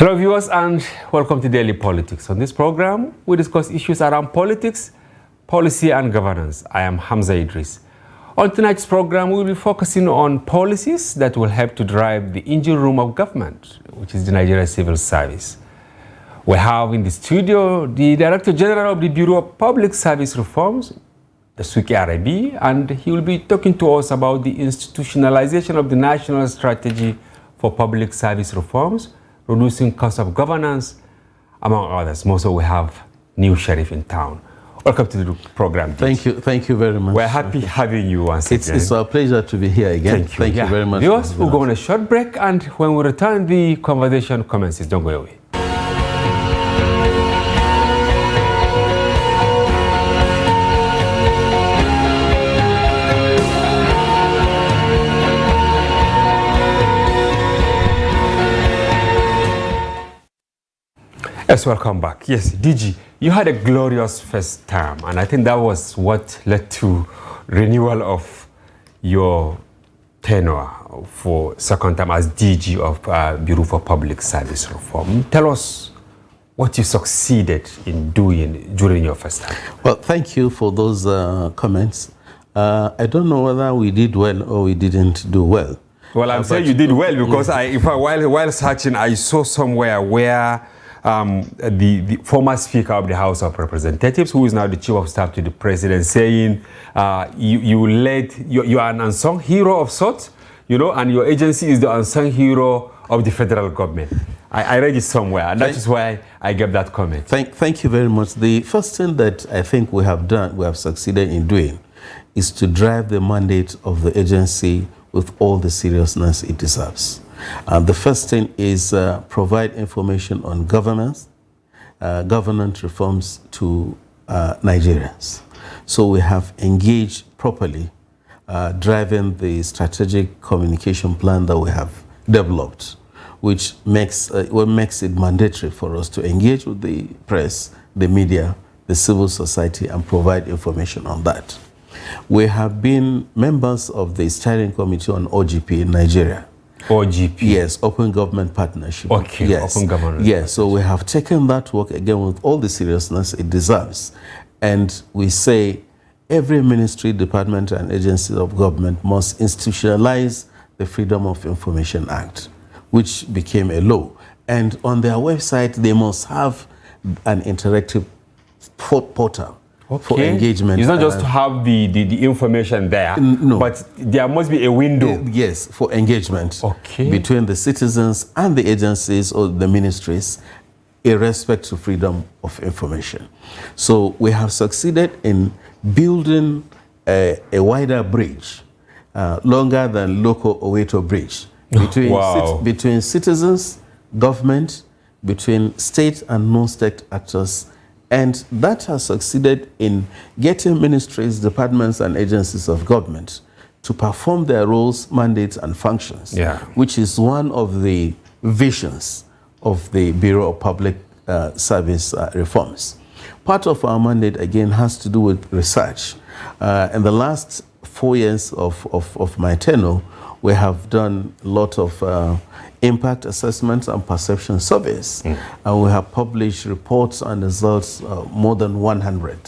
Hello viewers and welcome to Daily Politics. On this program, we discuss issues around politics, policy and governance. I am Hamza Idris. On tonight's program, we will be focusing on policies that will help to drive the engine room of government, which is the Nigeria Civil Service. We have in the studio the Director General of the Bureau of Public Service Reforms, Dasuki Arabi, and he will be talking to us about the institutionalization of the National Strategy for Public Service Reforms, reducing cost of governance, among others. Also, we have new sheriff in town. Welcome to the program. Thank you very much. We're happy having you once again. It's our pleasure to be here again. Thank you very much. Viewers, we'll go on a short break, and when we return, the conversation commences. Don't go away. Yes, welcome back. Yes, DG, you had a glorious first term, and I think that was what led to renewal of your tenure for second term as DG of Bureau for Public Service Reform. Tell us what you succeeded in doing during your first term. Well, thank you for those comments. I don't know whether we did well or we didn't do well. Well, I'm saying you did well because while searching, I saw somewhere where the former Speaker of the House of Representatives, who is now the Chief of Staff to the President, saying you are an unsung hero of sorts, you know, and your agency is the unsung hero of the federal government. I read it somewhere, and that is why I gave that comment. Thank you very much. The first thing that I think we have succeeded in doing, is to drive the mandate of the agency with all the seriousness it deserves. The first thing is provide information on governance reforms to Nigerians. So we have engaged properly, driving the strategic communication plan that we have developed, which makes it mandatory for us to engage with the press, the media, the civil society, and provide information on that. We have been members of the steering committee on OGP in Nigeria. OGP? Yes, Open Government Partnership. Okay, yes. Open Government. Yes, so we have taken that work again with all the seriousness it deserves. And we say every ministry, department, and agency of government must institutionalize the Freedom of Information Act, which became a law. And on their website, they must have an interactive portal. Okay. For engagement. It's not just to have the information there, no, but there must be a window. Yes, for engagement between the citizens and the agencies or the ministries, irrespective of freedom of information. So we have succeeded in building a wider bridge, longer than local Oweto Bridge, between citizens, government, between state and non-state actors. And that has succeeded in getting ministries, departments, and agencies of government to perform their roles, mandates, and functions, which is one of the visions of the Bureau of Public Service Reforms. Part of our mandate, again, has to do with research. In the last 4 years of my tenure, we have done a lot of impact assessments and perception surveys. And we have published reports and results, more than 100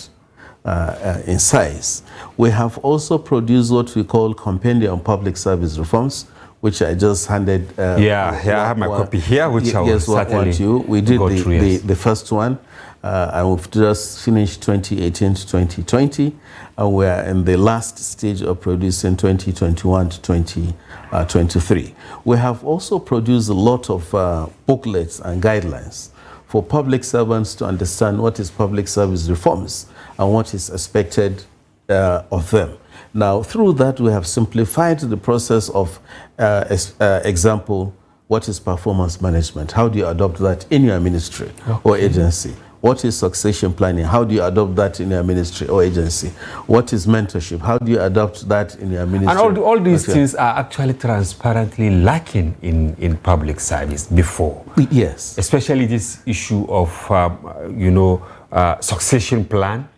in size. We have also produced what we call Compendium on Public Service Reforms, which I just handed. I have my copy here, which I will certainly We did the first one, and we've just finished 2018 to 2020, and we're in the last stage of producing 2021 to 2023. We have also produced a lot of booklets and guidelines for public servants to understand what is public service reforms and what is expected of them. Now, through that, we have simplified the process of, example, what is performance management? How do you adopt that in your ministry or agency? What is succession planning? How do you adopt that in your ministry or agency? What is mentorship? How do you adopt that in your ministry? And all these things are actually transparently lacking in public service before. Yes. Especially this issue of, succession plan.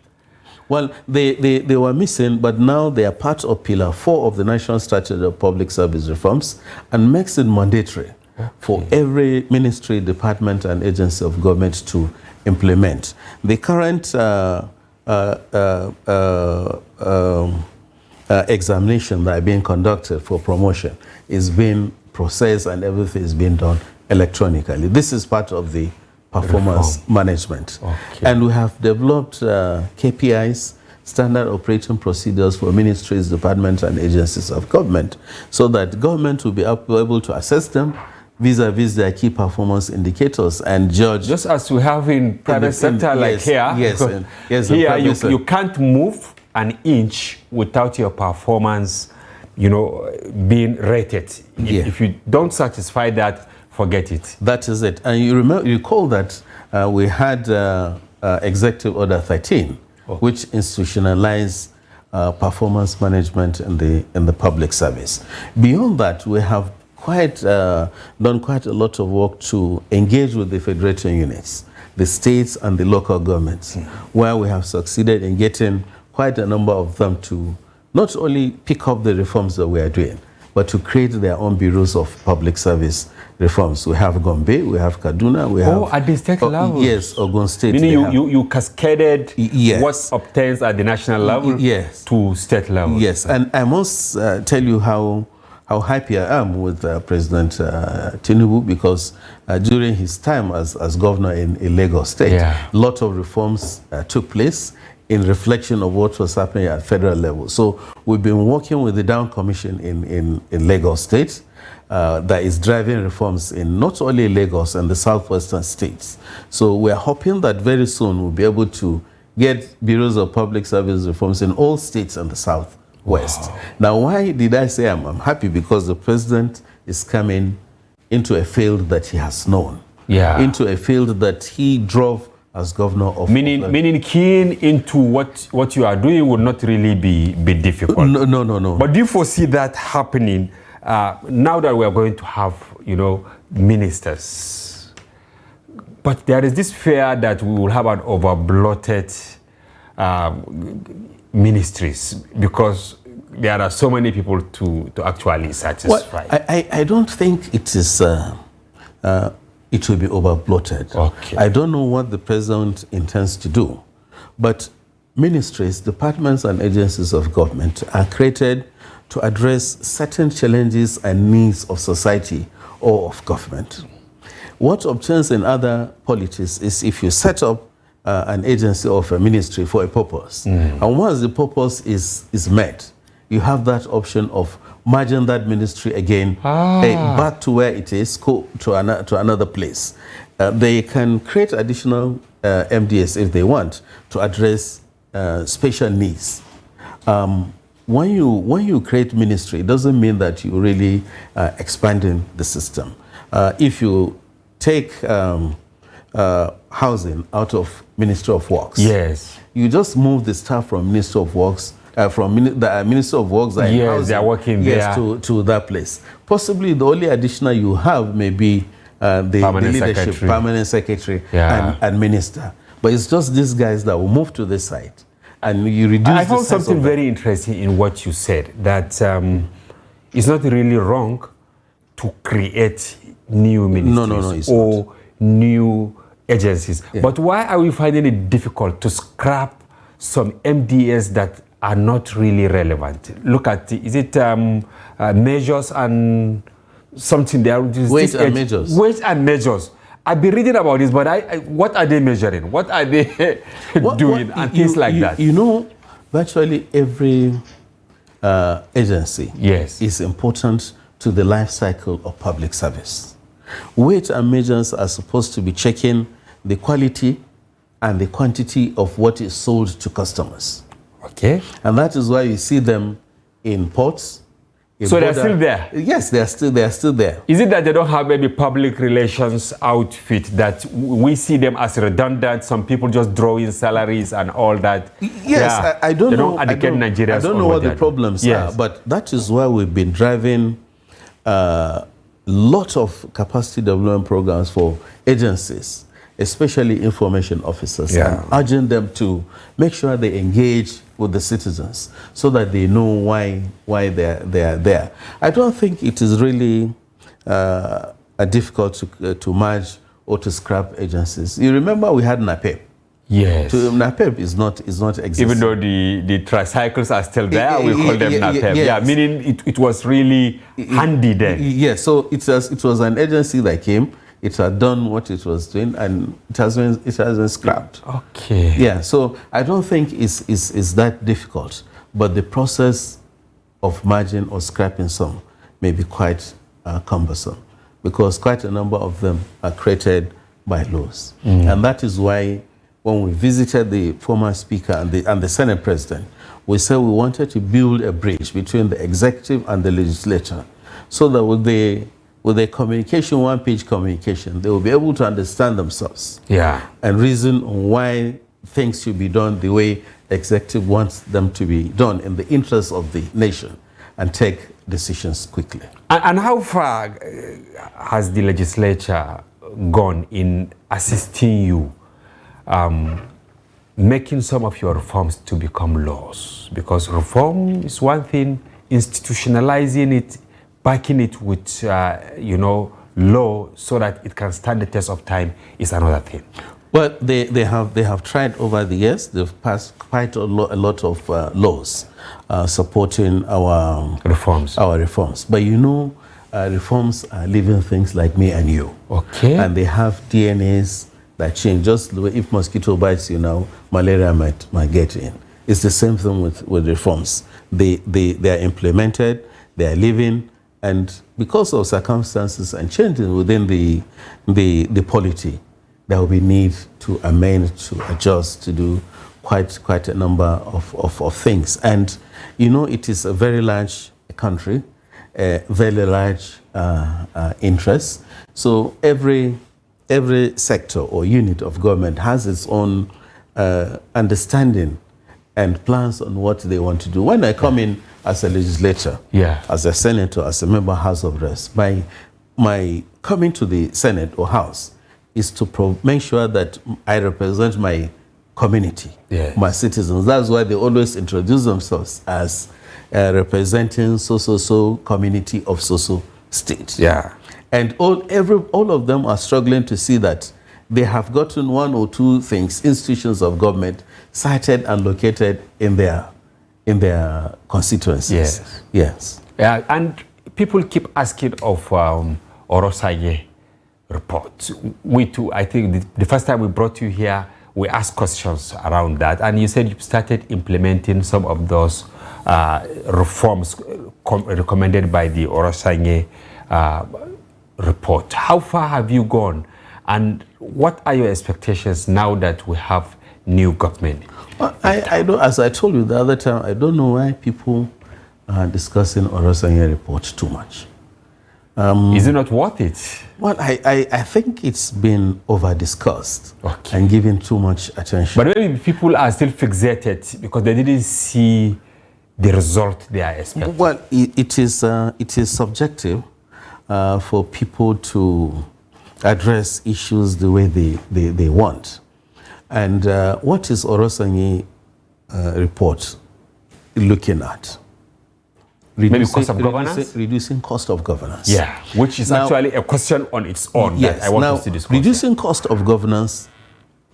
Well, they were missing, but now they are part of Pillar 4 of the National Strategy of Public Service Reforms and makes it mandatory for every ministry, department, and agency of government to implement. The current examination that are being conducted for promotion is being processed and everything is being done electronically. This is part of the performance management. Okay. And we have developed KPIs, standard operating procedures for ministries, departments, and agencies of government, so that government will be able to assess them vis-a-vis their key performance indicators and judge. Just as we have in private sector, like here. Yes, yes. Here you can't move an inch without your performance, being rated. If you don't satisfy that, forget it. That is it. And you recall that we had Executive Order 13, which institutionalized performance management in the public service. Beyond that, we have done quite a lot of work to engage with the federating units, the states and the local governments, where we have succeeded in getting quite a number of them to not only pick up the reforms that we are doing, but to create their own bureaus of public service reforms. We have Gombe, we have Kaduna, we have... at the state level? Yes, Ogun State. Meaning you cascaded what obtains at the national level to state level. Yes, and I must tell you how happy I am with President Tinubu, because during his time as governor in Lagos State, a lot of reforms took place in reflection of what was happening at federal level. So we've been working with the Down Commission in Lagos State that is driving reforms in not only Lagos and the southwestern states. So we're hoping that very soon we'll be able to get bureaus of public service reforms in all states in the southwest. Wow. Now, why did I say I'm happy? Because the president is coming into a field that he has known, into a field that he drove as governor of... Meaning keying into what you are doing would not really be difficult. No. But do you foresee that happening now that we are going to have, ministers? But there is this fear that we will have an over-bloated ministries, because there are so many people to actually satisfy. Well, I don't think it is... it will be over-bloated. Okay. I don't know what the president intends to do, but ministries, departments, and agencies of government are created to address certain challenges and needs of society or of government. What obtains in other polities is if you set up an agency or a ministry for a purpose, and once the purpose is met, you have that option of merging that ministry again back to where it is, to another place. They can create additional MDS if they want to address special needs. When you create ministry, it doesn't mean that you're really expanding the system. If you take housing out of Ministry of Works, you just move the staff from Ministry of Works, from the Minister of Works and Housing, they are working there. To that place. Possibly the only additional you have may be the leadership, permanent secretary, and minister. But it's just these guys that will move to this site, and you reduce. I found something very interesting in what you said, that it's not really wrong to create new ministries or new agencies. But why are we finding it difficult to scrap some MDS that are not really relevant? Look at, is it measures and something there? Weights and measures. Weights and measures. I've been reading about this, but what are they measuring? What are they doing? And things like that. Virtually every agency is important to the life cycle of public service. Weights and measures are supposed to be checking the quality and the quantity of what is sold to customers. Okay. And that is why you see them in ports. So they're still there? Yes, they are still there. Is it that they don't have any public relations outfit, that we see them as redundant? Some people just draw in salaries and all that. Yes, I don't know. I don't know what the problems are, but that is why we've been driving a lot of capacity development programs for agencies, especially information officers, and urging them to make sure they engage with the citizens so that they know why they are there. I don't think it is really difficult to merge or to scrap agencies. You remember we had NAPEP. Yes. NAPEP is not existing. Even though the tricycles are still there, we call them NAPEP. Yes. Yeah, meaning it was really handy then. Yes, so it was an agency that came. It had done what it was doing, and it has been scrapped. Okay. Yeah, so I don't think it's that difficult, but the process of merging or scrapping some may be quite cumbersome, because quite a number of them are created by laws. And that is why when we visited the former speaker and the Senate president, we said we wanted to build a bridge between the executive and the legislature, so that with the communication, one-page communication, they will be able to understand themselves, and reason on why things should be done the way executive wants them to be done in the interest of the nation, and take decisions quickly. And how far has the legislature gone in assisting you, making some of your reforms to become laws? Because reform is one thing, institutionalizing it, backing it with, law so that it can stand the test of time is another thing. Well, they have tried over the years. They've passed quite a lot of laws supporting our reforms. But reforms are living things like me and you. Okay. And they have DNAs that change. Just if mosquito bites you now, malaria might get in. It's the same thing with reforms. They are implemented, they are living, and because of circumstances and changes within the polity, there will be need to amend, to adjust, to do quite a number of things. And it is a very large country, a very large interest. So every sector or unit of government has its own understanding and plans on what they want to do. When I come in as a legislator, as a senator, as a member of House of Reps, my coming to the Senate or House is to make sure that I represent my community, my citizens. That's why they always introduce themselves as representing so community of so state. And all of them are struggling to see that they have gotten one or two things, institutions of government, sited and located in their constituencies. Yes. And people keep asking of Orosanye report. We too, I think the first time we brought you here, we asked questions around that, and you said you started implementing some of those reforms recommended by the Orosanye report. How far have you gone, and what are your expectations now that we have new government? Well, I don't, as I told you the other time, I don't know why people are discussing Orosanye report too much. Is it not worth it? Well, I think it's been over-discussed and given too much attention. But maybe people are still fixated because they didn't see the result they are expecting. Well, it is subjective for people to address issues the way they want. And what is Orosanye report looking at? Maybe cost of governance? Reducing cost of governance. Yeah, which is now, actually a question on its own that I want us to discuss. Reducing cost of governance,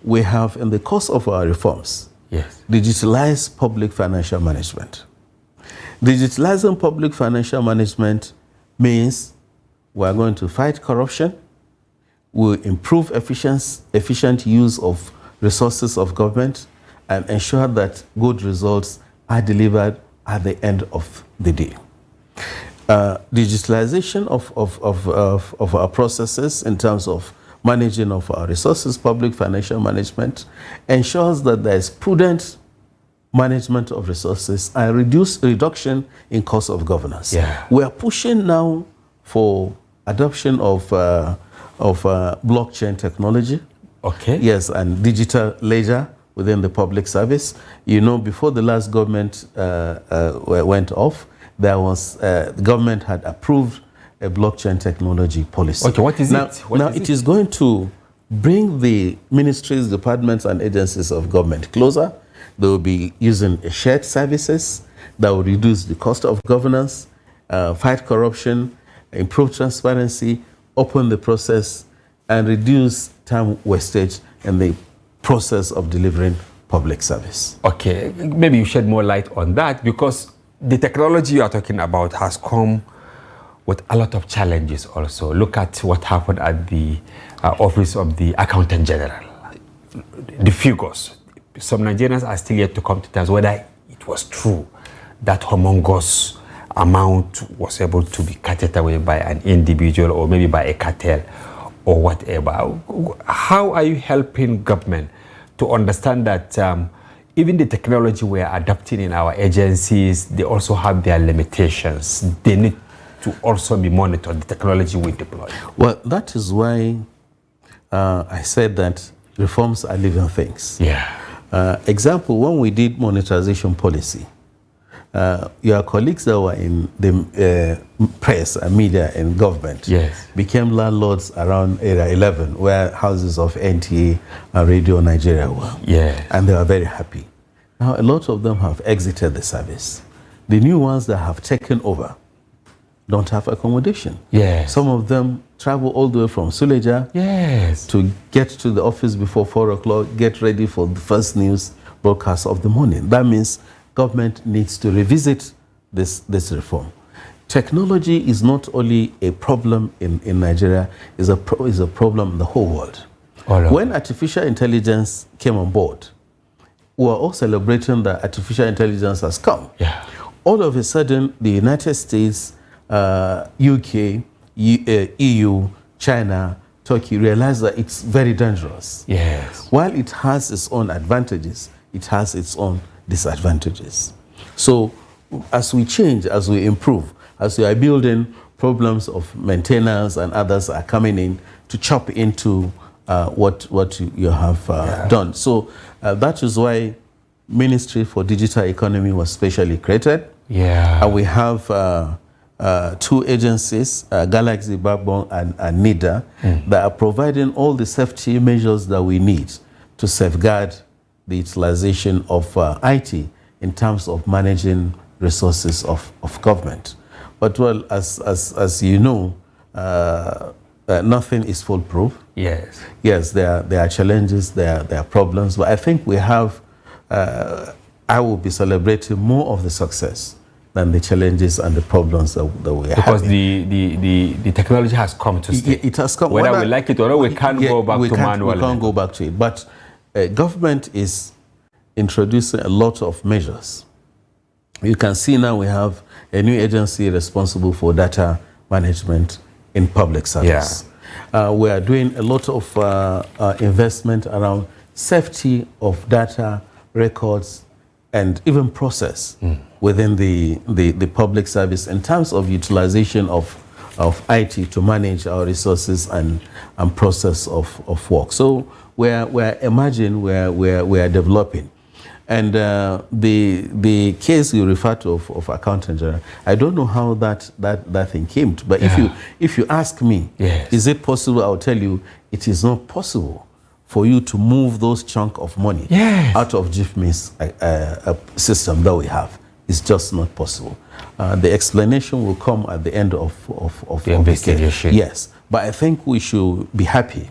we have in the course of our reforms, digitalize public financial management. Digitalizing public financial management means we are going to fight corruption, we'll improve efficient use of resources of government, and ensure that good results are delivered at the end of the day. Digitalization of our processes in terms of managing of our resources, public financial management, ensures that there is prudent management of resources and reduction in cost of governance. We are pushing now for adoption of blockchain technology. Yes, and digital ledger within the public service. Before the last government went off, there was the government had approved a blockchain technology policy. What is it? Now it is going to bring the ministries, departments, and agencies of government closer. They will be using shared services that will reduce the cost of governance, fight corruption, improve transparency, open the process, and reduce time wastage in the process of delivering public service. Okay, maybe you shed more light on that, because the technology you are talking about has come with a lot of challenges also. Look at what happened at the Office of the Accountant General. The figures, some Nigerians are still yet to come to terms whether it was true that humongous amount was able to be carted away by an individual or maybe by a cartel or whatever. How are you helping government to understand that even the technology we are adopting in our agencies, they also have their limitations? They need to also be monitored, the technology we deploy. Well, that is why I said that reforms are living things. Yeah. Example, when we did monetization policy, your colleagues that were in the press and media and government became landlords around Area 11, where houses of NTA and Radio Nigeria were. Yeah. And they were very happy. Now, a lot of them have exited the service. The new ones that have taken over don't have accommodation. Yes. Some of them travel all the way from Suleja to get to the office before 4 o'clock, get ready for the first news broadcast of the morning. That means government needs to revisit this reform. Technology is not only a problem in Nigeria, is a problem in the whole world. When artificial intelligence came on board, we were all celebrating that artificial intelligence has come. Yeah. All of a sudden, the United States, UK, EU, China, Turkey realized that it's very dangerous. Yes. While it has its own advantages, it has its own disadvantages. So as we change, as we improve, as we are building, problems of maintenance and others are coming in to chop into what you have done. So that is why Ministry for Digital Economy was specially created. Yeah. And we have 2 agencies, Galaxy Backbone and NIDA, that are providing all the safety measures that we need to safeguard the utilization of IT in terms of managing resources of government. But well, as you know, nothing is foolproof. Yes. Yes, there are challenges, there are problems, but I think we have, I will be celebrating more of the success than the challenges and the problems that we have. Because the technology has come to stay. It has come. Whether we like it or not, we can't go back to manual. We can't go back to it. But government is introducing a lot of measures. You can see now we have a new agency responsible for data management in public service. Yeah. We are doing a lot of investment around safety of data, records, and even process within the public service in terms of utilization of IT to manage our resources and process of work. So we're emerging, we're developing. And the case you refer to of Accountant General, I don't know how that thing came to, but if you ask me, is it possible, I'll tell you, it is not possible for you to move those chunk of money out of GIFMI's system that we have. It's just not possible. The explanation will come at the end of the investigation. Yes, but I think we should be happy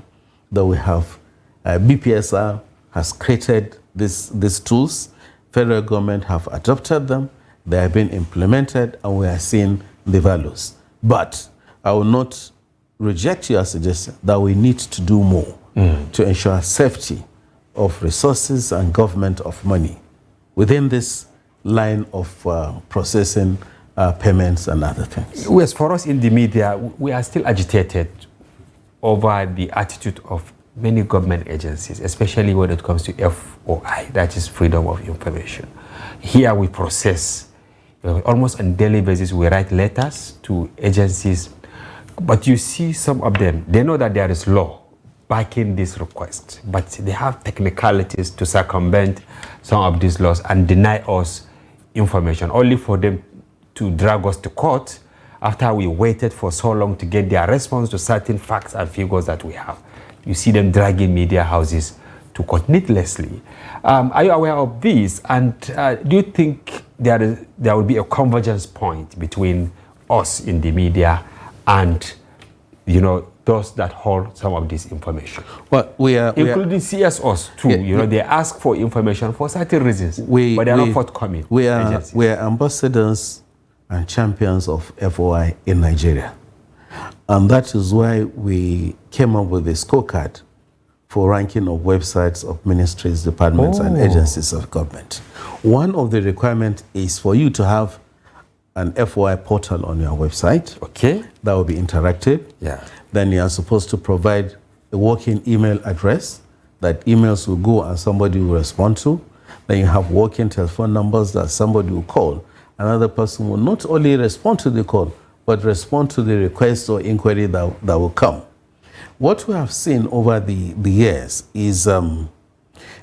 that we have BPSR has created these tools. Federal government have adopted them. They have been implemented, and we are seeing the values. But I will not reject your suggestion that we need to do more to ensure safety of resources and government of money within this line of processing payments and other things. Yes, for us in the media, we are still agitated over the attitude of many government agencies, especially when it comes to FOI, that is freedom of information. Here we process, almost on a daily basis, we write letters to agencies, but you see some of them, they know that there is law backing this request, but they have technicalities to circumvent some of these laws and deny us information, only for them to drag us to court after we waited for so long to get their response to certain facts and figures that we have. You see them dragging media houses to court needlessly. Are you aware of this? And do you think there will be a convergence point between us in the media and, those that hold some of this information? Well, including CSOs too. Yeah, they ask for information for certain reasons, but they are not forthcoming. We are ambassadors and champions of FOI in Nigeria. And that is why we came up with a scorecard for ranking of websites of ministries, departments, and agencies of government. One of the requirements is for you to have an FOI portal on your website. Okay. That will be interactive. Yeah. Then you are supposed to provide a working email address that emails will go and somebody will respond to. Then you have working telephone numbers that somebody will call. Another person will not only respond to the call, but respond to the request or inquiry that will come. What we have seen over the years is a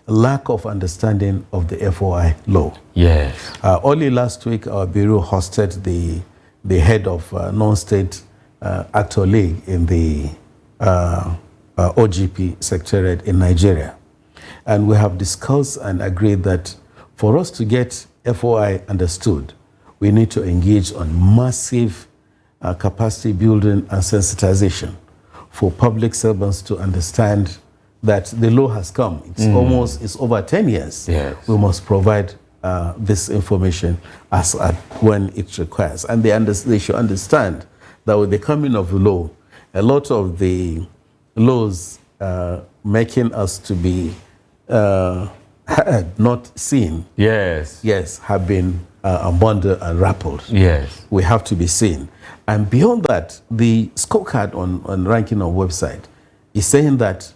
lack of understanding of the FOI law. Yes. Only last week, our bureau hosted the head of non-state actor league in the OGP secretariat in Nigeria. And we have discussed and agreed that for us to get FOI understood, we need to engage on massive capacity building and sensitization for public servants to understand that the law has come. It's over 10 years. Yes. We must provide this information when it requires. And they should understand that with the coming of the law, a lot of the laws making us to be not seen, yes, have been abandoned and rappelled. Yes. We have to be seen. And beyond that, the scorecard on ranking of website is saying that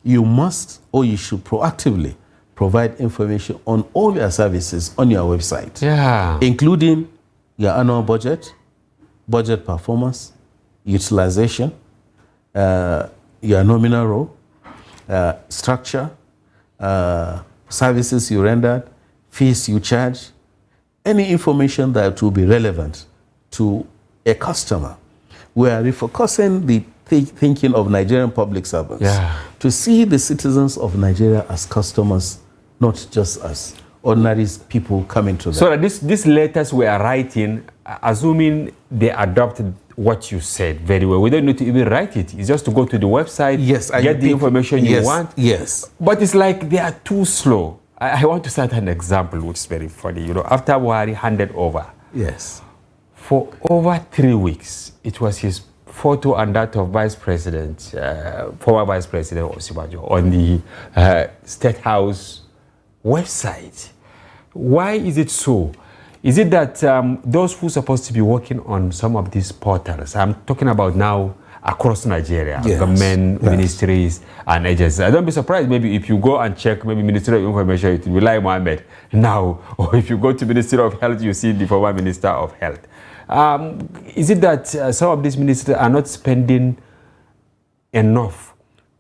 you must or you should proactively provide information on all your services on your website, including your annual budget, budget performance, utilization, your nominal role, structure, services you rendered, fees you charge, any information that will be relevant to a customer. We are refocusing the thinking of Nigerian public servants to see the citizens of Nigeria as customers, not just as ordinary people coming to them. So these letters we are writing, assuming they adopted what you said very well, we don't need to even write it. It's just to go to the website, get the information you want. Yes. But it's like they are too slow. I want to cite an example which is very funny. After Buhari handed over, for over 3 weeks, it was his photo and that of Vice President, former Vice President Osibajo, on the State House website. Why is it so? Is it that those who are supposed to be working on some of these portals, I'm talking about now across Nigeria, government, ministries, and agencies. I don't be surprised maybe if you go and check maybe Ministry of Information, it will be Lai Mohammed now, or if you go to Ministry of Health, you see the former Minister of Health. Is it that some of these ministers are not spending enough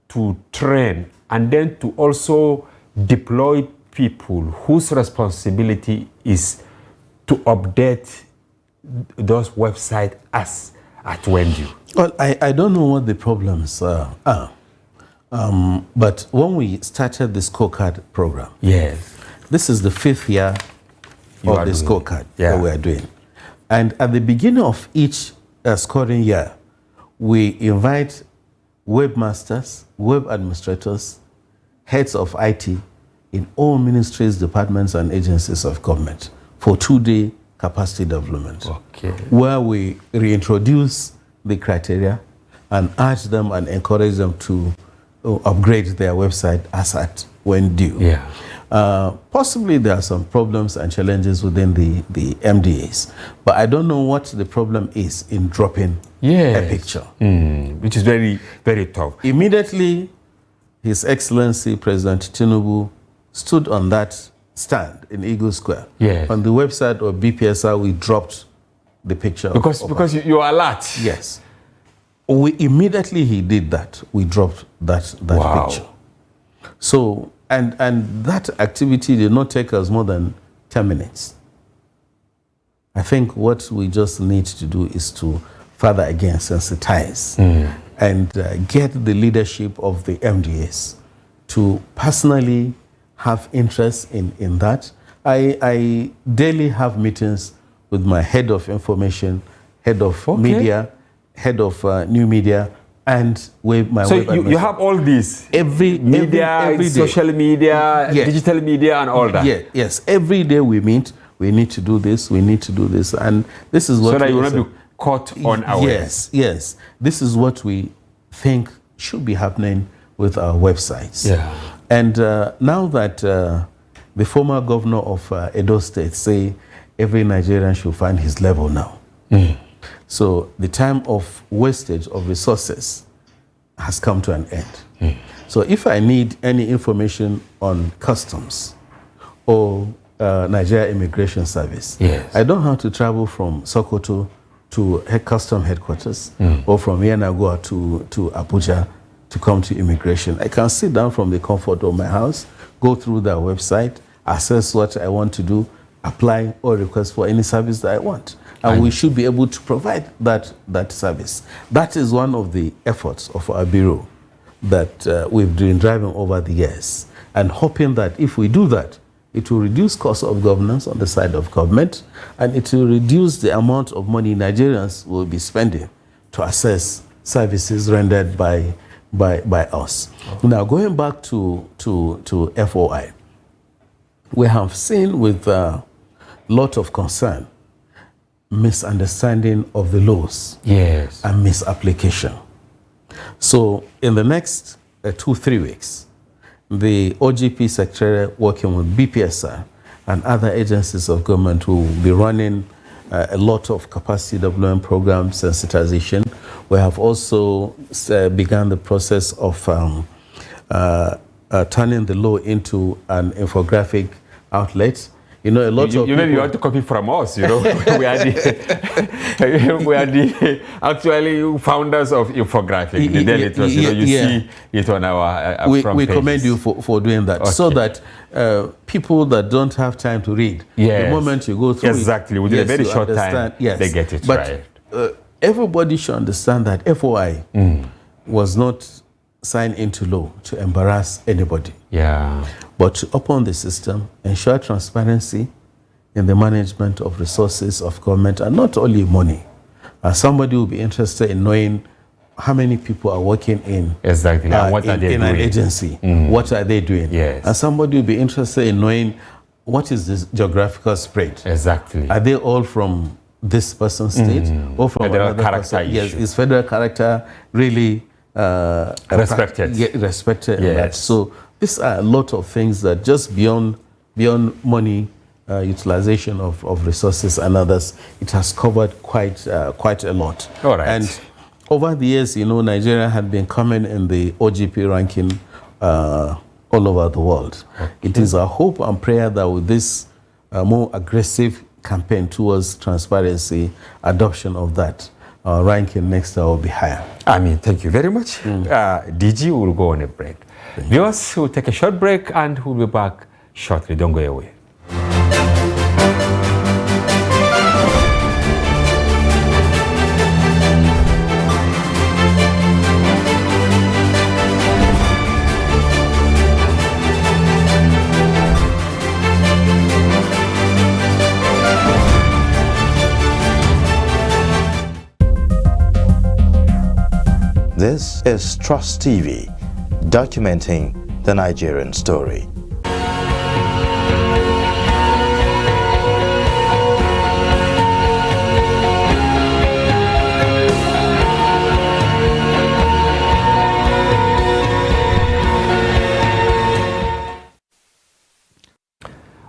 to train and then to also deploy people whose responsibility is to update those websites as at when due? Well, I don't know what the problems are. But when we started the scorecard program, this is the 5th year of the scorecard that we are doing. And at the beginning of each scoring year, we invite webmasters, web administrators, heads of IT in all ministries, departments, and agencies of government for 2-day capacity development, where we reintroduce the criteria and urge them and encourage them to upgrade their website as at when due. Possibly there are some problems and challenges within the MDAs, but I don't know what the problem is in dropping a picture. Which is very, very tough. Immediately, His Excellency President Tinubu stood on that stand in Eagle Square. On the website of BPSR, we dropped the picture. Because you are alert. Yes. Immediately he did that, we dropped that picture. So, and that activity did not take us more than 10 minutes. I think what we just need to do is to further again sensitize and get the leadership of the MDAs to personally have interest in that. I daily have meetings with my head of information, head of media, head of new media, and my so web you have all these every day. Social media, digital media, and all that. Yes. Every day we meet. We need to do this. We need to do this, and this is what. So that you will not be caught unawares. Yes. This is what we think should be happening with our websites. Yeah. And now that the former governor of Edo State say every Nigerian should find his level now. So the time of wastage of resources has come to an end. So if I need any information on customs or Nigeria Immigration Service, I don't have to travel from Sokoto to custom headquarters or from Yenagoa to Abuja to come to immigration. I can sit down from the comfort of my house, go through their website, assess what I want to do, apply or request for any service that I want. And we should be able to provide that service. That is one of the efforts of our bureau that we've been driving over the years, and hoping that if we do that, it will reduce cost of governance on the side of government, and it will reduce the amount of money Nigerians will be spending to access services rendered by us. Now, going back to FOI, we have seen with a lot of concern misunderstanding of the laws and misapplication. So in the next 2-3 weeks, the OGP Secretariat, working with BPSR and other agencies of government, will be running a lot of capacity development programs, sensitization. We have also begun the process of turning the law into an infographic outlet. You know, a lot of people... You want to copy from us, you know. we are the actually founders of infographic, the Daily Trust. You know, you see it on our front we pages. commend you for doing that, so that people that don't have time to read, the moment you go through exactly, within a very short time, they get it right. Everybody should understand that FOI was not signed into law to embarrass anybody. But to uphold the system, ensure transparency in the management of resources of government, and not only money. Somebody will be interested in knowing how many people are working in and what are they doing? An agency. What are they doing? And somebody will be interested in knowing what is this geographical spread. Are they all from this person's state or from federal character issue? Yes, is federal character really respected? Respected. Yes. So these are a lot of things that just beyond money, utilization of resources and others, it has covered quite a lot. All right. And over the years, you know, Nigeria had been coming in the OGP ranking all over the world. It is our hope and prayer that with this more aggressive campaign towards transparency, adoption of that, ranking next year will be higher. Thank you very much. DG will go on a break. Viewers, we'll take a short break and we'll be back shortly. Don't go away. This is Trust TV, documenting the Nigerian story.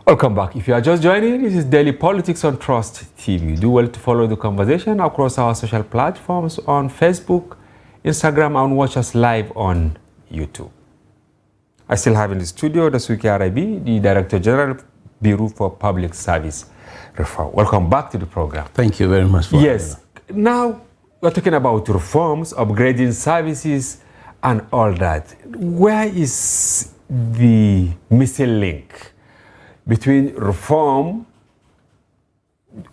Welcome back. If you are just joining, this is Daily Politics on Trust TV. Do well to follow the conversation across our social platforms on Facebook, Instagram, and watch us live on YouTube. I still have in the studio Dasuki Arabi, the Director General, Bureau for Public Service Reform. Welcome back to the program. Thank you very much for Yes. Now, we're talking about reforms, upgrading services, and all that. Where is the missing link between reform,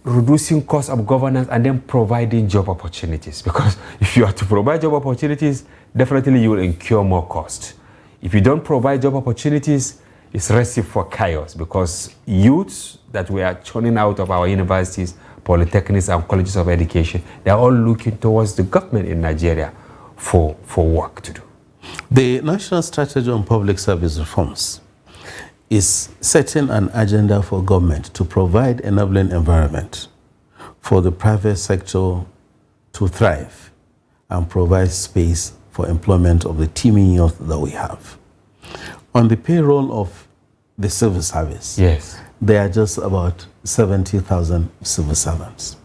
reducing cost of governance, and then providing job opportunities? Because if you are to provide job opportunities, definitely you will incur more cost. If you don't provide job opportunities, it's recipe for chaos, because youths that we are churning out of our universities, polytechnics, and colleges of education, they are all looking towards the government in Nigeria for work to do? The National Strategy on Public Service Reforms is setting an agenda for government to provide enabling environment for the private sector to thrive and provide space for employment of the teeming youth that we have. On the payroll of the civil service, yes, there are just about 70,000 civil servants.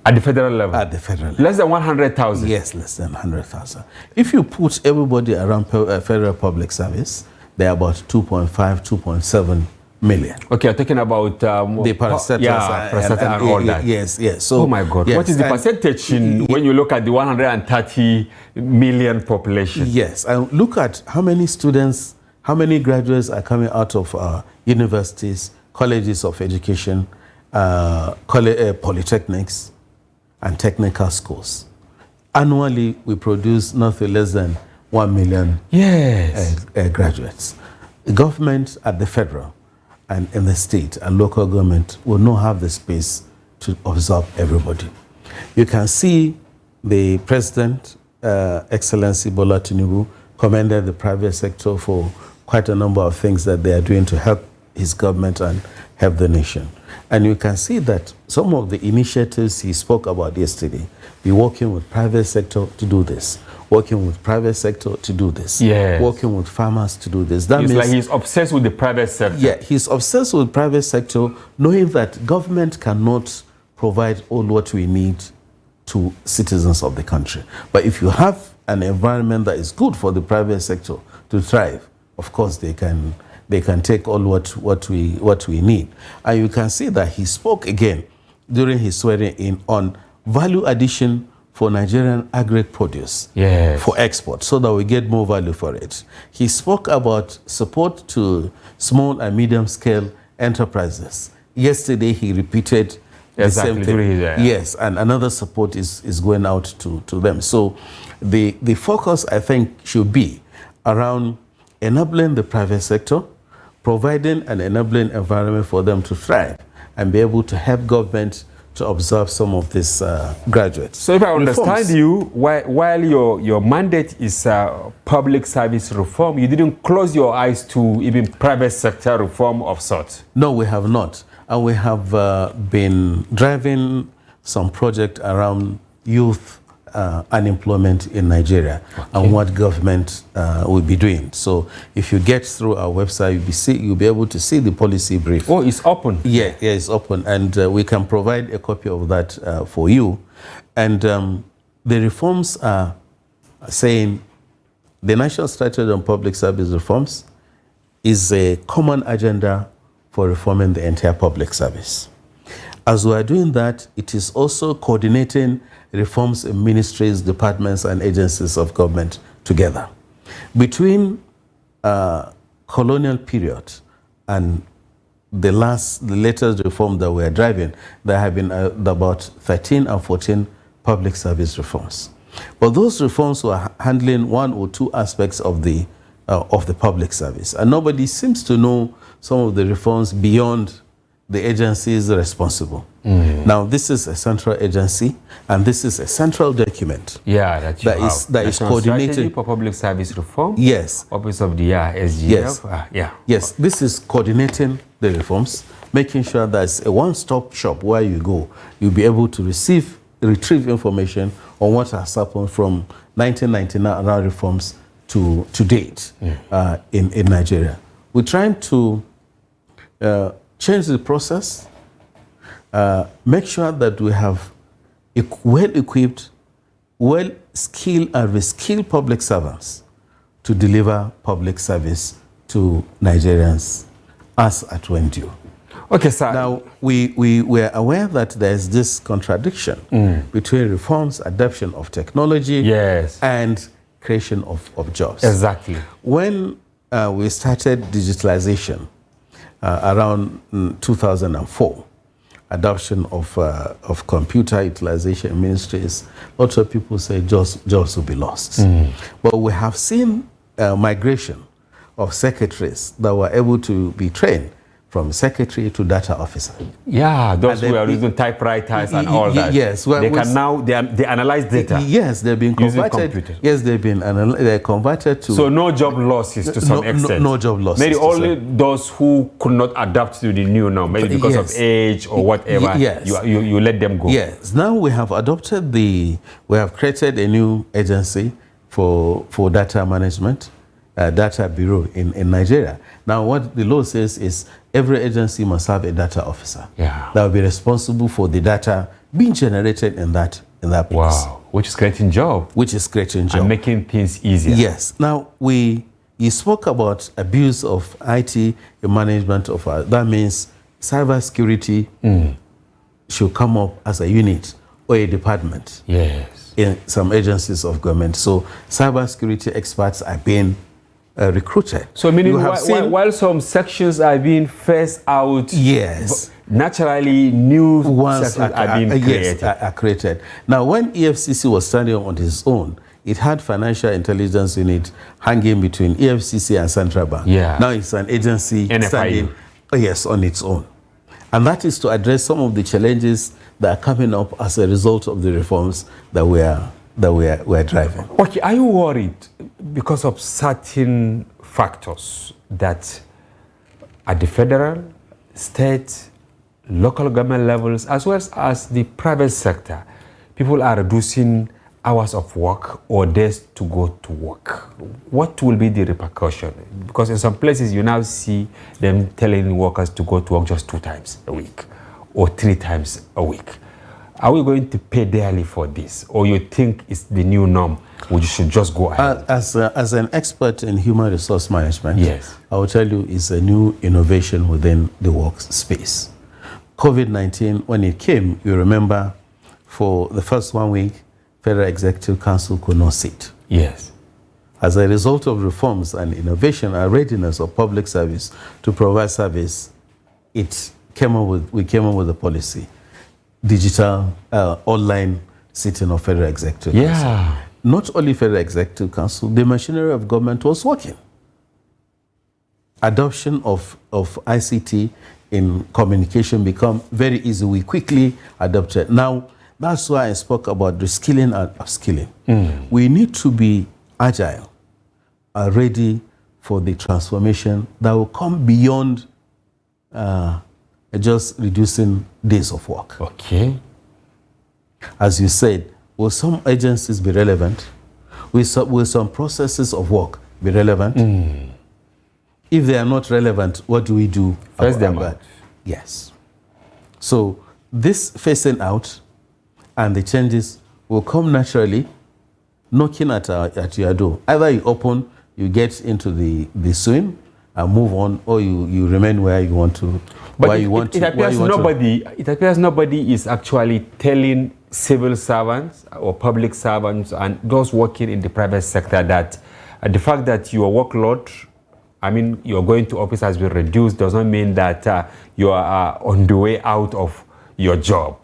At the federal level? At the federal level. Less than 100,000? Yes, less than 100,000. If you put everybody around federal public service, they are about 2.5, 2.7 million. Okay, you're talking about the parastatals and all that. Yes, yes. So, oh my God, yes, what is the percentage when you look at the 130 million population? Yes, and look at how many students, how many graduates are coming out of universities, colleges of education, polytechnics, and technical schools. Annually, we produce nothing less than 1 million graduates. The government at the federal and in the state and local government will not have the space to absorb everybody. You can see the President, Excellency Bola Tinubu, commended the private sector for quite a number of things that they are doing to help his government and help the nation. And you can see that some of the initiatives he spoke about yesterday, we're working with private sector to do this, working with private sector to do this, working with farmers to do this. That means like he's obsessed with the private sector. Yeah, he's obsessed with private sector, knowing that government cannot provide all what we need to citizens of the country. But if you have an environment that is good for the private sector to thrive, of course they can take all what we need. And you can see that he spoke again during his swearing in on value addition for Nigerian agri produce for export so that we get more value for it. He spoke about support to small and medium scale enterprises. Yesterday he repeated the same thing. Yes, and another support is going out to them. So the focus, I think, should be around enabling the private sector, providing an enabling environment for them to thrive and be able to help government to observe some of these graduates. So if I understand you, while your mandate is public service reform, you didn't close your eyes to even private sector reform of sorts? No, we have not. And we have been driving some project around youth unemployment in Nigeria and what government will be doing. So if you get through our website, you'll be able to see the policy brief. Oh, it's open? Yeah, it's open. And we can provide a copy of that for you. And the reforms are saying the National Strategy on Public Service Reforms is a common agenda for reforming the entire public service. As we are doing that, it is also coordinating reforms in ministries, departments, and agencies of government together. Between colonial period and the latest reform that we are driving, there have been about 13 and 14 public service reforms. But those reforms were handling one or two aspects of the public service, and nobody seems to know some of the reforms beyond the agencies responsible. Now, this is a central agency, and this is a central document. Yeah, that is coordinated. Strategy for Public Service Reform. Yes. Office of the SGF. Yes. Yes. This is coordinating the reforms, making sure that it's a one-stop shop where you go. You'll be able to retrieve information on what has happened from 1999 around reforms to date in Nigeria. We're trying to change the process, make sure that we have well-equipped, well-skilled and re-skilled public servants to deliver public service to Nigerians as at when due. Okay, sir. Now, we were aware that there's this contradiction between reforms, adoption of technology, and creation of jobs. Exactly. When we started digitalization around 2004, adoption of computer utilization ministries, lots of people say jobs will be lost. But we have seen migration of secretaries that were able to be trained from secretary to data officer. Yeah, those who are using typewriters and all that. Yes, well, they can now they analyze data. Yes, they've been converted. Yes, they're converted to. So no job losses to some extent. No job losses. Maybe only those who could not adapt to the new norm, maybe because of age or whatever. Yes. you let them go. Yes. Now we have created a new agency for data management, data bureau in Nigeria. Now what the law says is every agency must have a data officer. Yeah. That will be responsible for the data being generated in that place. Wow. Which is creating job. And making things easier. Yes. Now you spoke about abuse of IT management of that means cybersecurity should come up as a unit or a department. Yes. In some agencies of government. So cybersecurity experts are being recruited. So meaning while some sections are being phased out, yes, naturally new sections are being created. Yes, are created. Now when EFCC was standing on its own, it had financial intelligence unit hanging between EFCC and Central Bank. Yeah. Now it's an agency standing on its own. And that is to address some of the challenges that are coming up as a result of the reforms that we are driving. Okay, are you worried because of certain factors that at the federal, state, local government levels, as well as the private sector, people are reducing hours of work or days to go to work? What will be the repercussion? Because in some places you now see them telling workers to go to work just 2 times a week or 3 times a week. Are we going to pay dearly for this, or you think it's the new norm, which should just go ahead? As an expert in human resource management, yes, I will tell you it's a new innovation within the workspace. COVID-19, when it came, you remember, for the first 1 week, Federal Executive Council could not sit. Yes. As a result of reforms and innovation and readiness of public service to provide service, we came up with a policy. Digital, online sitting of Federal Executive Council. Not only Federal Executive Council, the machinery of government was working. Adoption of ICT in communication become very easy. We quickly adopted. Now, that's why I spoke about reskilling and upskilling. We need to be agile and ready for the transformation that will come beyond just reducing days of work. Okay. As you said, will some agencies be relevant? Will some processes of work be relevant? If they are not relevant, what do we do? Phase them out. Yes. So this phasing out and the changes will come naturally, knocking at your door. Either you open, you get into the swim and move on, or you remain where you want to. But it appears nobody is actually telling civil servants or public servants and those working in the private sector that the fact that your workload, I mean, you're going to office has been reduced, does not mean that you are on the way out of your job.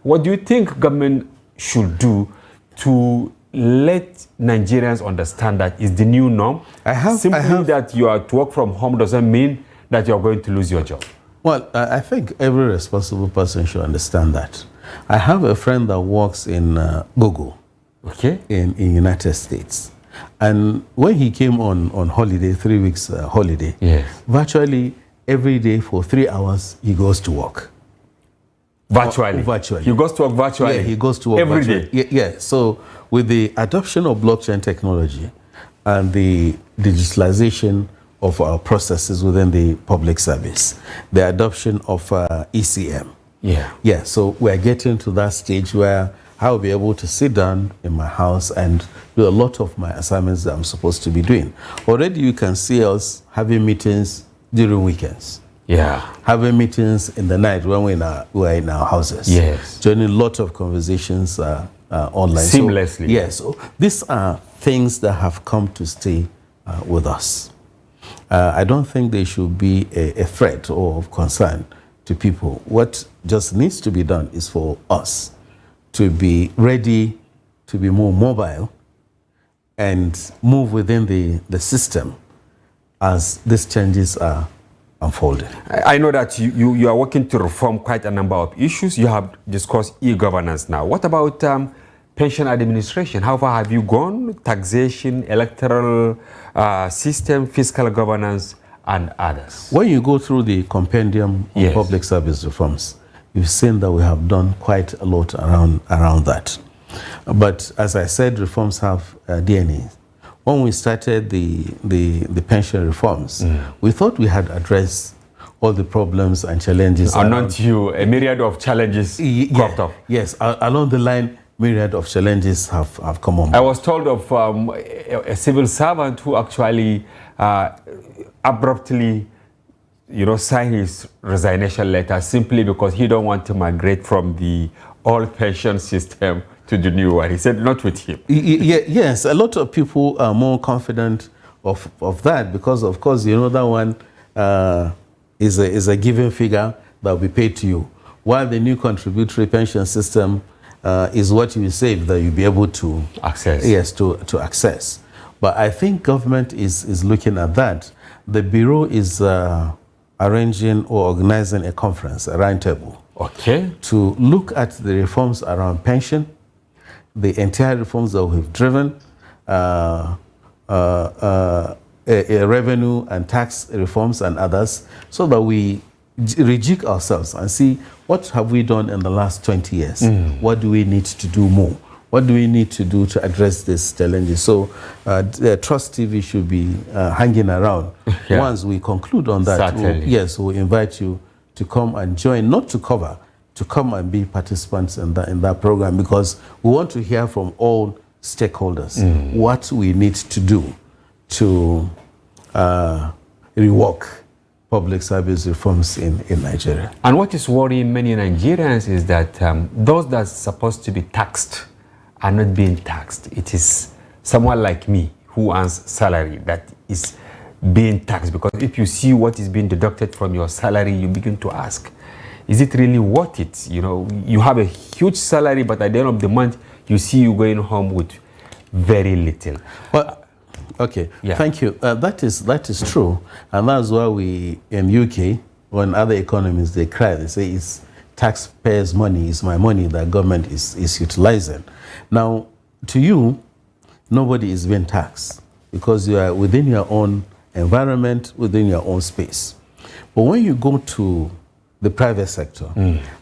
What do you think government should do to let Nigerians understand that is the new norm? That you are to work from home doesn't mean that you're going to lose your job. Well, I think every responsible person should understand that. I have a friend that works in Google, okay, in United States. And when he came on holiday, 3 weeks holiday, yes, virtually every day for 3 hours, he goes to work. Virtually? Virtually. He goes to work virtually? Yeah, he goes to work every virtually. day? Yeah, so with the adoption of blockchain technology and the digitalization of our processes within the public service, the adoption of ECM. Yeah, so we're getting to that stage where I'll be able to sit down in my house and do a lot of my assignments that I'm supposed to be doing. Already you can see us having meetings during weekends. Yeah. Having meetings in the night when we're in our houses. Yes. Joining a lot of conversations online. Seamlessly. So, yes. So these are things that have come to stay with us. I don't think they should be a threat or of concern to people. What just needs to be done is for us to be ready, to be more mobile, and move within the system as these changes are unfolding. I know that you are working to reform quite a number of issues. You have discussed e-governance now. What about pension administration? How far have you gone? Taxation, electoral system, fiscal governance, and others. When you go through the compendium of public service reforms, you've seen that we have done quite a lot around that. But as I said, reforms have DNA. When we started the pension reforms, we thought we had addressed all the problems and challenges. Not you, a myriad of challenges cropped up. Yes, along the line, myriad of challenges have come on. I was told of a civil servant who actually abruptly, signed his resignation letter simply because he don't want to migrate from the old pension system to the new one. He said, not with him. Yes, a lot of people are more confident of that because, of course, that one is a given figure that will be paid to you, while the new contributory pension system is what you save that you'll be able to access. Yes, to access. But I think government is looking at that. The Bureau is arranging or organizing a conference, a roundtable, to look at the reforms around pension, the entire reforms that we've driven, revenue and tax reforms and others, so that we rejig ourselves and see what have we done in the last 20 years. What do we need to do more? What do we need to do to address these challenges? So Trust TV should be hanging around. Once we conclude on that, we'll invite you to come and join, not to cover, to come and be participants in that program, because we want to hear from all stakeholders what we need to do to rework public service reforms in Nigeria. And what is worrying many Nigerians is that those that are supposed to be taxed are not being taxed. It is someone like me who earns salary that is being taxed, because if you see what is being deducted from your salary, you begin to ask, is it really worth it? You have a huge salary, but at the end of the month, you see you going home with very little. Well, okay, thank you. That is true, and that's why we in UK, when other economies they cry, they say it's taxpayers' money, it's my money that government is utilizing. Now, to you, nobody is being taxed because you are within your own environment, within your own space. But when you go to the private sector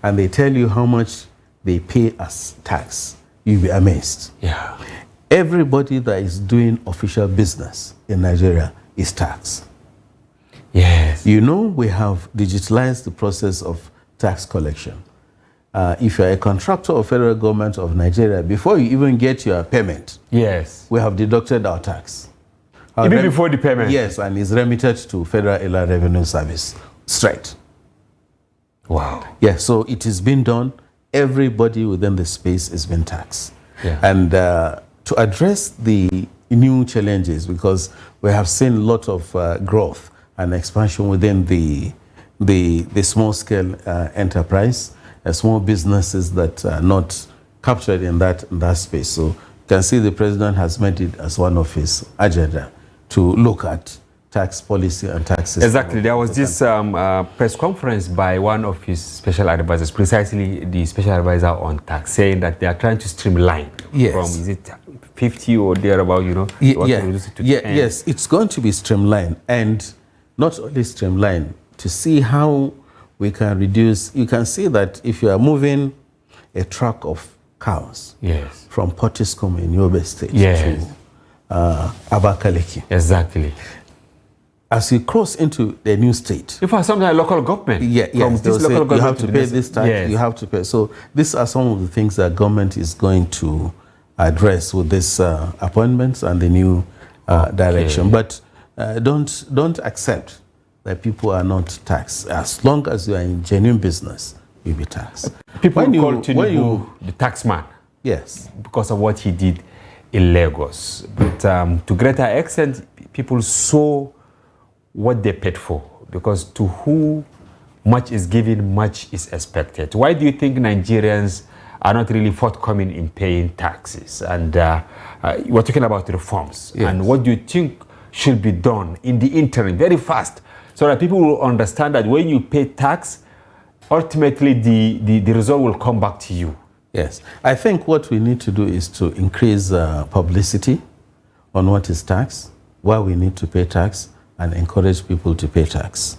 and they tell you how much they pay as tax, you'll be amazed. Yeah. Everybody that is doing official business in Nigeria is taxed. Yes. We have digitalized the process of tax collection. If you're a contractor of federal government of Nigeria, before you even get your payment, we have deducted our tax. Even before the payment? Yes, and it's remitted to Federal Inland Revenue Service straight. Wow. Yeah, so it is being done. Everybody within the space is being taxed. Yeah. And to address the new challenges, because we have seen a lot of growth and expansion within the small-scale enterprise, small businesses that are not captured in that space. So you can see the president has made it as one of his agenda to look at tax policy and taxes. Exactly. There was this press conference by one of his special advisors, precisely the special advisor on tax, saying that they are trying to streamline from, is it 50 or thereabout, to reduce it to 10. Yes, it's going to be streamlined, and not only streamlined, to see how we can reduce. You can see that if you are moving a truck of cows from Potiskum in Yobe State to Abakaliki. Exactly. As you cross into the new state. If something like local government. You have to pay this tax, you have to pay. So these are some of the things that government is going to address with this appointments and the new direction. But don't accept that people are not taxed. As long as you are in genuine business, you'll be taxed. People call Tinubu the tax man. Yes. Because of what he did in Lagos. But to greater extent, people saw what they paid for. Because to who much is given, much is expected. Why do you think Nigerians are not really forthcoming in paying taxes? And we're talking about reforms. And what do you think should be done in the interim, very fast, so that people will understand that when you pay tax, ultimately the result will come back to you. Yes. I think what we need to do is to increase publicity on what is tax, why we need to pay tax, and encourage people to pay tax.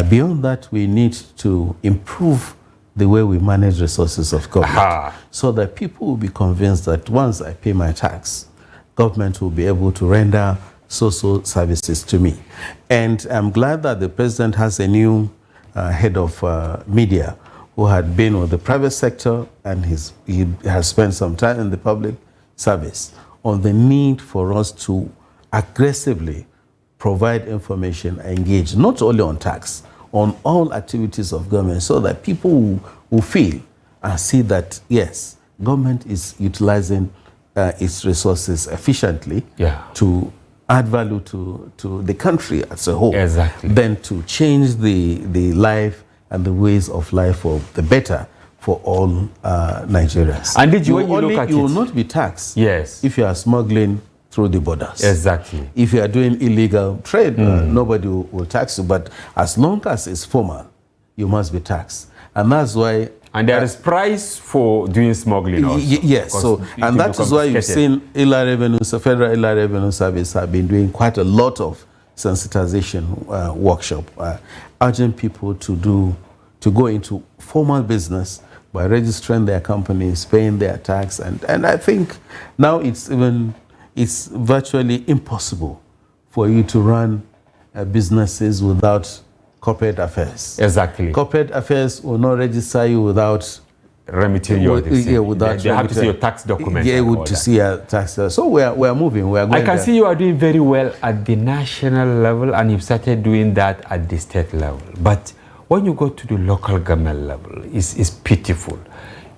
Beyond that, we need to improve the way we manage resources of government so that people will be convinced that once I pay my tax, government will be able to render social services to me. And I'm glad that the president has a new head of media who had been with the private sector, and he has spent some time in the public service on the need for us to aggressively provide information and engage not only on tax, on all activities of government, so that people will feel and see that, yes, government is utilizing its resources efficiently to add value to the country as a whole. Exactly. Then to change the life and the ways of life for the better for all Nigerians. And did you, when you look at it, you will not be taxed if you are smuggling through the borders. Exactly. If you are doing illegal trade, nobody will tax you. But as long as it's formal, you must be taxed. And that's why... And there is price for doing smuggling also. Yes. So, and that is why you've seen Federal Inland Revenue Service have been doing quite a lot of sensitization workshop, urging people to go into formal business by registering their companies, paying their tax. And I think now it's virtually impossible for you to run businesses without corporate affairs. Exactly. Corporate affairs will not register you without remitting your without they have to see your tax documents. Yeah, to see your tax. So we are moving. We are going. I can see you are doing very well at the national level, and you've started doing that at the state level. But when you go to the local government level, it's pitiful.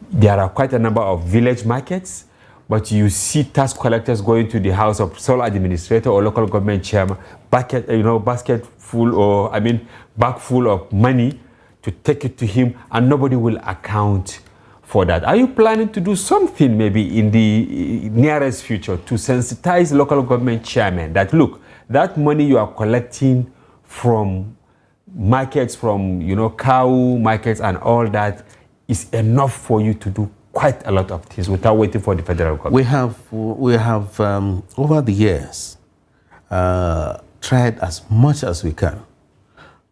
There are quite a number of village markets, but you see tax collectors going to the house of sole administrator or local government chairman, basket full, or bag full of money to take it to him, and nobody will account for that. Are you planning to do something maybe in the nearest future to sensitize local government chairmen that, look, that money you are collecting from markets, from cow markets and all that is enough for you to do quite a lot of things without waiting for the federal government? We have over the years tried as much as we can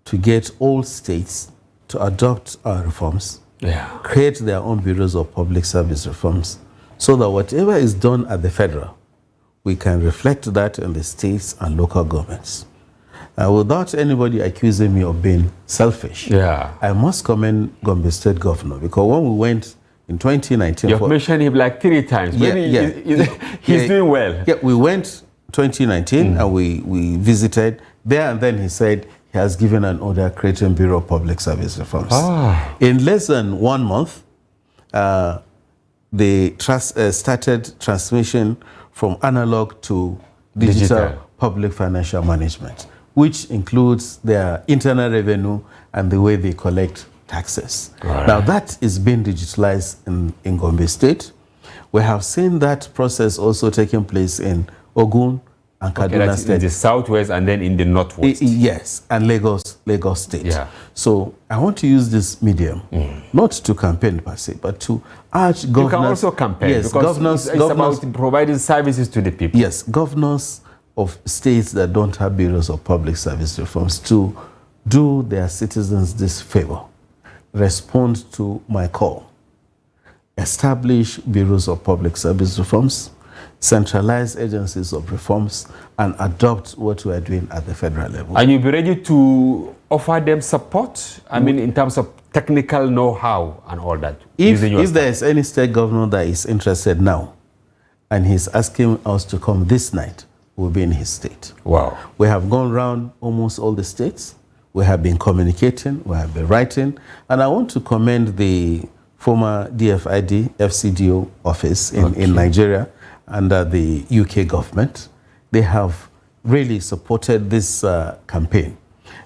to get all states to adopt our reforms, create their own bureaus of public service reforms, so that whatever is done at the federal, we can reflect that in the states and local governments. Without anybody accusing me of being selfish, I must commend Gombe State Governor, because when we went in 2019... You've mentioned him like 3 times. He's doing well. Yeah, we went 2019 and we visited there, and then he said he has given an order creating Bureau of Public Service Reforms. In less than 1 month, they started transmission from analog to digital public financial management, which includes their internal revenue and the way they collect taxes. Now that is being digitalized in Gombe State. We have seen that process also taking place in Ogun and Kaduna State. In the southwest and then in the northwest. Yes, and Lagos State. So I want to use this medium, not to campaign per se, but to urge governors. You can also campaign, because it's about providing services to the people. Yes, governors of states that don't have bureaus of public service reforms to do their citizens this favor. Respond to my call. Establish bureaus of public service reforms, centralize agencies of reforms, and adopt what we are doing at the federal level. And you'll be ready to offer them support? In terms of technical know-how and all that? If there is any state governor that is interested now, and he's asking us to come this night, we'll be in his state. Wow. We have gone around almost all the states. We have been communicating, we have been writing, and I want to commend the former DFID, FCDO office in Nigeria under the UK government. They have really supported this campaign.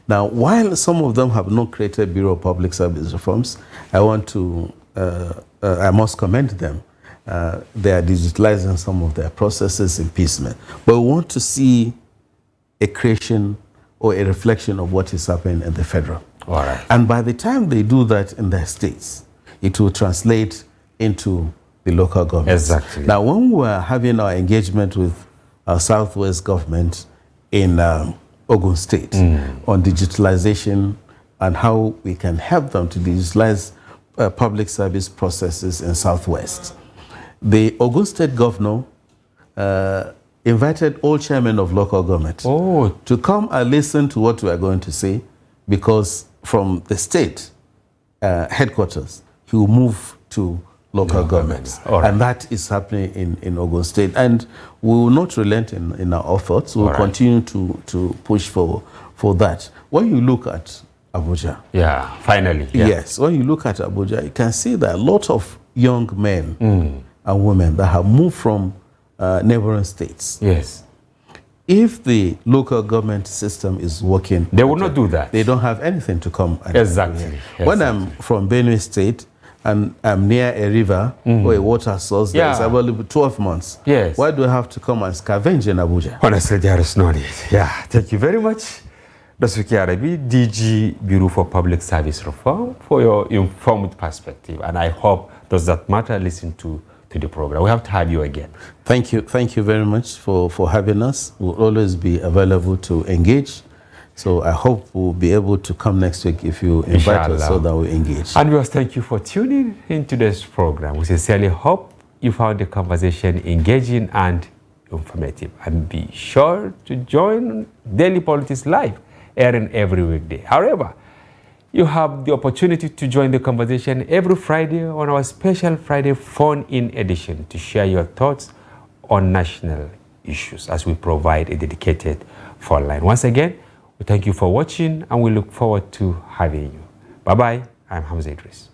Now, while some of them have not created Bureau of Public Service Reforms, I must commend them. They are digitalizing some of their processes in piecemeal. But we want to see a creation or a reflection of what is happening in the federal. All right. And by the time they do that in their states, it will translate into the local government. Exactly. Now, when we were having our engagement with our Southwest government in Ogun State on digitalization and how we can help them to digitalize public service processes in Southwest, the Ogun State governor invited all chairmen of local government to come and listen to what we are going to say, because from the state headquarters, he will move to local governments. Right. And that is happening in Ogun State. And we will not relent in our efforts. We will continue to push for that. When you look at Abuja. Yeah, finally. Yeah. Yes, when you look at Abuja, you can see that a lot of young men and women that have moved from neighboring states. Yes. If the local government system is working, they will not do that. They don't have anything to come. Exactly. When I'm from Benue State and I'm near a river or a water source that is available 12 months, why do I have to come and scavenge in Abuja? Honestly, there is no need. Yeah, thank you very much, Dasuki Arabi, DG Bureau for Public Service Reform, for your informed perspective. And I hope those that matter listen to the program. We have to have you again. Thank you very much for having us. We'll always be available to engage. So I hope we'll be able to come next week if you invite us so that we engage. And viewers, thank you for tuning into this program. We sincerely hope you found the conversation engaging and informative. And be sure to join Daily Politics Live, airing every weekday. However, you have the opportunity to join the conversation every Friday on our special Friday phone-in edition to share your thoughts on national issues as we provide a dedicated phone line. Once again, we thank you for watching and we look forward to having you. Bye-bye. I'm Hamza Idris.